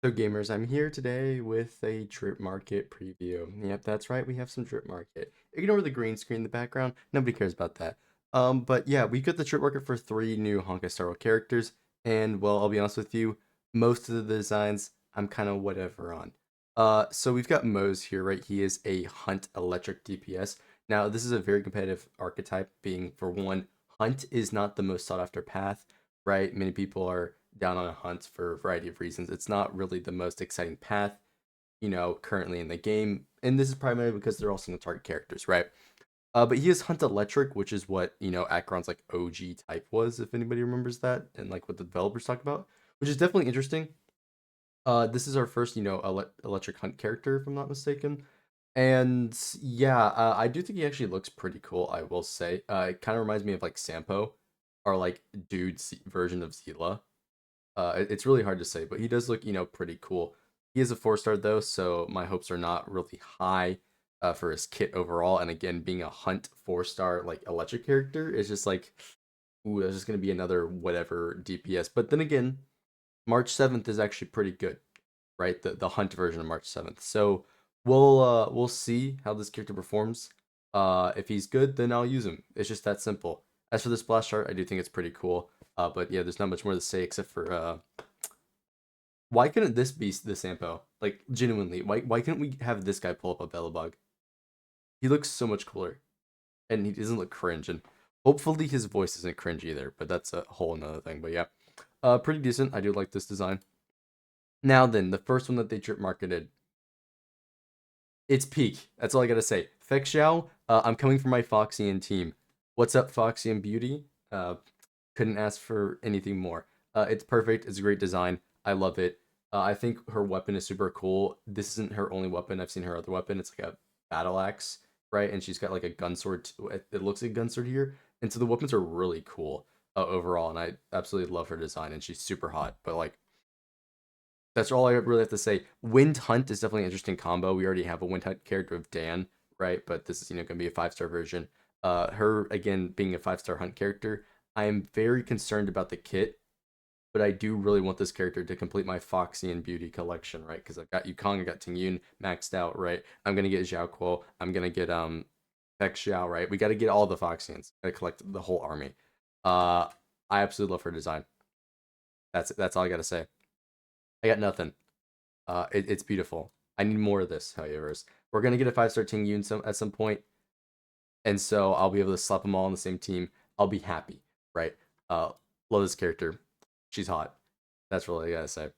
So gamers, I'm here today with a drip market preview. Yep, that's right, we have some drip market. Ignore the green screen in the background, nobody cares about that. But yeah, we got the drip market for 3 new Honkai Star characters, and well, I'll be honest with you, most of the designs I'm kind of whatever on. So we've got MOZE here, right? He is a Hunt Electric DPS. Now, this is a very competitive archetype, being for one, Hunt is not the most sought after path, right? Many people are down on a hunt for a variety of reasons. It's not really the most exciting path, currently in the game. And this is primarily because they're also the target characters, right? But he is Hunt Electric, which is what, Acheron's like OG type was, if anybody remembers that, and like what the developers talk about, which is definitely interesting. This is our first, electric hunt character, if I'm not mistaken. And yeah, I do think he actually looks pretty cool, I will say. It kind of reminds me of like Sampo, or like dude's version of Zila. It's really hard to say, but he does look, pretty cool. He is a 4-star though, so my hopes are not really high for his kit overall. And again, being a Hunt 4-star like electric character is just like, ooh, that's just gonna be another whatever DPS. But then again, March 7th is actually pretty good, right? The Hunt version of March 7th. So we'll see how this character performs. If he's good, then I'll use him. It's just that simple. As for the splash art, I do think it's pretty cool. But yeah, there's not much more to say except for why couldn't this be the Sampo? Like genuinely, why couldn't we have this guy pull up a Bellabug? He looks so much cooler, and he doesn't look cringe. And hopefully his voice isn't cringe either. But that's a whole another thing. But yeah, pretty decent. I do like this design. Now then, the first one that they drip marketed, it's peak. That's all I gotta say. Feixiao, I'm coming for my Foxian team. What's up, Foxian Beauty? Couldn't ask for anything more. It's perfect. It's a great design. I love it. I think her weapon is super cool. This isn't her only weapon. I've seen her other weapon. It's like a battle axe, right? And she's got like a gun sword. It looks like a gun sword here. And so the weapons are really cool overall. And I absolutely love her design. And she's super hot. But like, that's all I really have to say. Wind Hunt is definitely an interesting combo. We already have a Wind Hunt character of Dan, right? But this is going to be a 5-star version. Her again being a 5-star Hunt character. I am very concerned about the kit, but I do really want this character to complete my Foxy and Beauty collection, right? Because I've got Yukong, I got Tingyun maxed out, right? I'm gonna get Xiao Kuo, I'm gonna get FEIXAIO, right? We got to get all the Foxians. Gotta collect the whole army. Uh, I absolutely love her design. That's all I gotta say. I got nothing. It's beautiful. I need more of this, however. We're gonna get a 5-star Ting Yun at some point, and so I'll be able to slap them all on the same team. I'll be happy, right? Uh, love this character. She's hot. That's really I gotta say.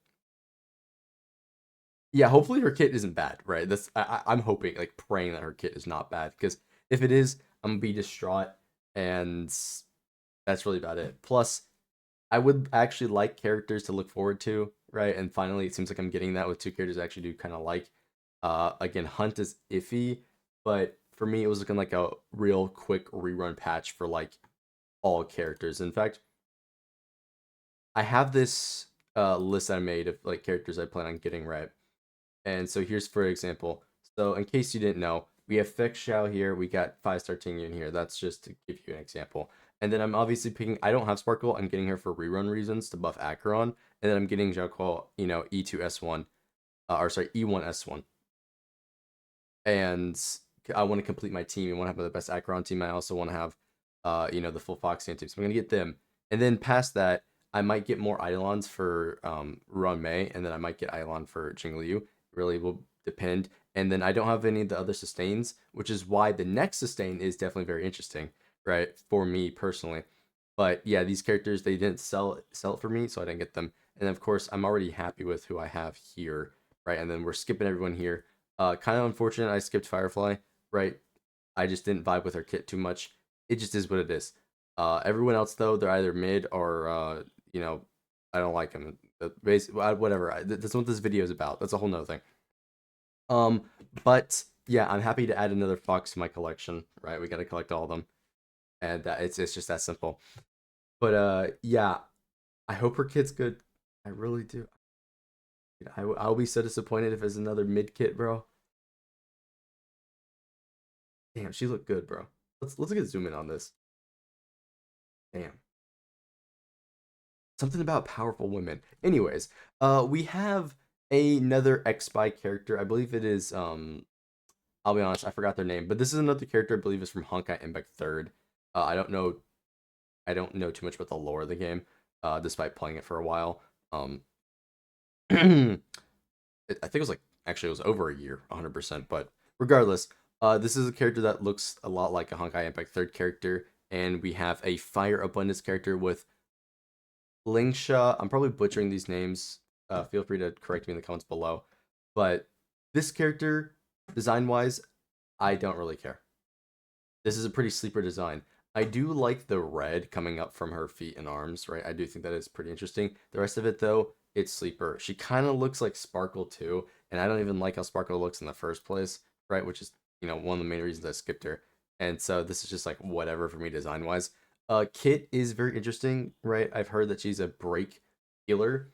Yeah, hopefully her kit isn't bad, right? I'm hoping, like praying that her kit is not bad, because if it is, I'm gonna be distraught, and that's really about it. Plus, I would actually like characters to look forward to, right? And finally, it seems like I'm getting that with 2 characters I actually do kind of like. Again, Hunt is iffy, but for me, it was looking like a real quick rerun patch for like all characters. In fact, I have this list I made of like characters I plan on getting right. And so here's for example. So in case you didn't know, we have Fix Xiao here. We got 5-star Tingyun here. That's just to give you an example. And then I'm obviously picking. I don't have Sparkle. I'm getting her for rerun reasons to buff Acheron. And then I'm getting Xiao Kuo, E2S1, or sorry, E1S1. And I want to complete my team. I want to have the best Acheron team. I also want to have, the full Foxian team. So I'm gonna get them. And then past that, I might get more Eidolons for Ruan Mei, and then I might get Eidolon for Jingliu. It really will depend. And then I don't have any of the other sustains, which is why the next sustain is definitely very interesting, right? For me personally. But yeah, these characters they didn't sell it for me, so I didn't get them. And of course, I'm already happy with who I have here, right? And then we're skipping everyone here. Kind of unfortunate I skipped Firefly, right? I just didn't vibe with her kit too much. It just is what it is. Everyone else though, they're either mid or I don't like them. Whatever. That's what this video is about. That's a whole nother thing. Um, but yeah, I'm happy to add another fox to my collection. Right, we got to collect all of them, and it's just that simple. But yeah, I hope her kit's good. I really do. I'll be so disappointed if it's another mid kit, bro. Damn, she looked good, bro. Let's get zoom in on this. Damn. Something about powerful women. Anyways, we have another X-Spy character. I believe it is I'll be honest, I forgot their name, but this is another character I believe is from Honkai Impact Third. I don't know too much about the lore of the game, despite playing it for a while. I think it was like actually it was over a year, 100%. But regardless, this is a character that looks a lot like a Honkai Impact Third character, and we have a Fire Abundance character with LINGSHA. I'm probably butchering these names. Feel free to correct me in the comments below. But this character, design wise, I don't really care. This is a pretty sleeper design. I do like the red coming up from her feet and arms, right? I do think that is pretty interesting. The rest of it, though, it's sleeper. She kind of looks like Sparkle too, and I don't even like how Sparkle looks in the first place, right? Which is, one of the main reasons I skipped her. And so this is just like whatever for me design wise. Kit is very interesting, right? I've heard that she's a break healer,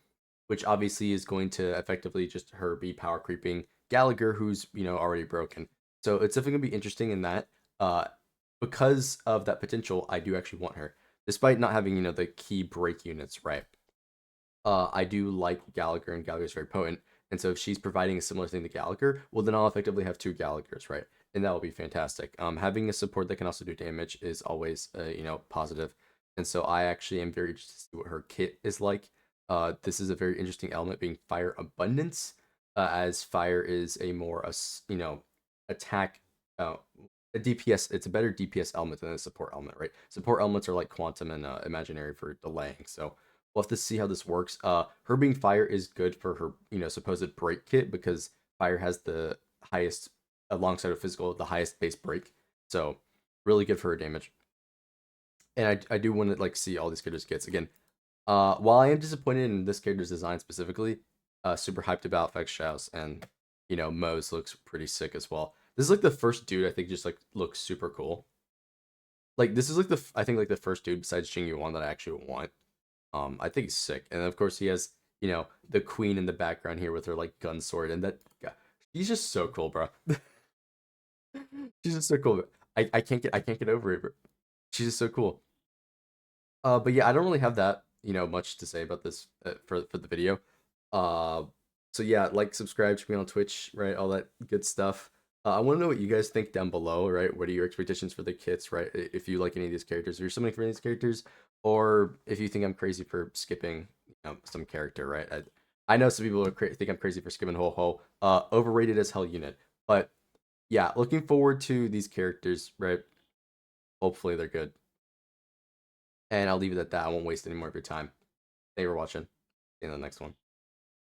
which obviously is going to effectively just her be power creeping Gallagher, who's already broken. So it's definitely gonna be interesting in that. Uh, because of that potential, I do actually want her, despite not having the key break units, right? I do like Gallagher, and Gallagher's very potent. And so if she's providing a similar thing to Gallagher, well, then I'll effectively have two Gallaghers, right? And that will be fantastic. Having a support that can also do damage is always, positive. And so I actually am very interested to see what her kit is like. This is a very interesting element, being Fire Abundance, as Fire is a more, attack, uh, a DPS. It's a better DPS element than a support element, right? Support elements are like Quantum and Imaginary for delaying. So we'll have to see how this works. Her being Fire is good for her, supposed break kit, because Fire has the highest, alongside of physical, the highest base break. So really good for her damage. And I do want to like see all these characters' kits again. While I am disappointed in this character's design specifically, super hyped about FEIXAIO, and MOZE looks pretty sick as well. This is like the first dude I think just like looks super cool. Like this is like I think like the first dude besides Jing Yuan that I actually want. I think he's sick, and of course he has the queen in the background here with her like gun sword, and that yeah, she's just so cool, bro. She's just so cool. I can't get over it, bro. She's just so cool. But yeah, I don't really have that much to say about this for the video. Uh, so yeah, like, subscribe to me on Twitch, right? All that good stuff. I want to know what you guys think down below, right? What are your expectations for the kits, right? If you like any of these characters, if you're somebody for any of these characters, or if you think I'm crazy for skipping, some character, right? I know some people think I'm crazy for skipping Ho Ho. Overrated as hell unit, but yeah, looking forward to these characters, right? Hopefully they're good. And I'll leave it at that. I won't waste any more of your time. Thank you for watching. See you in the next one.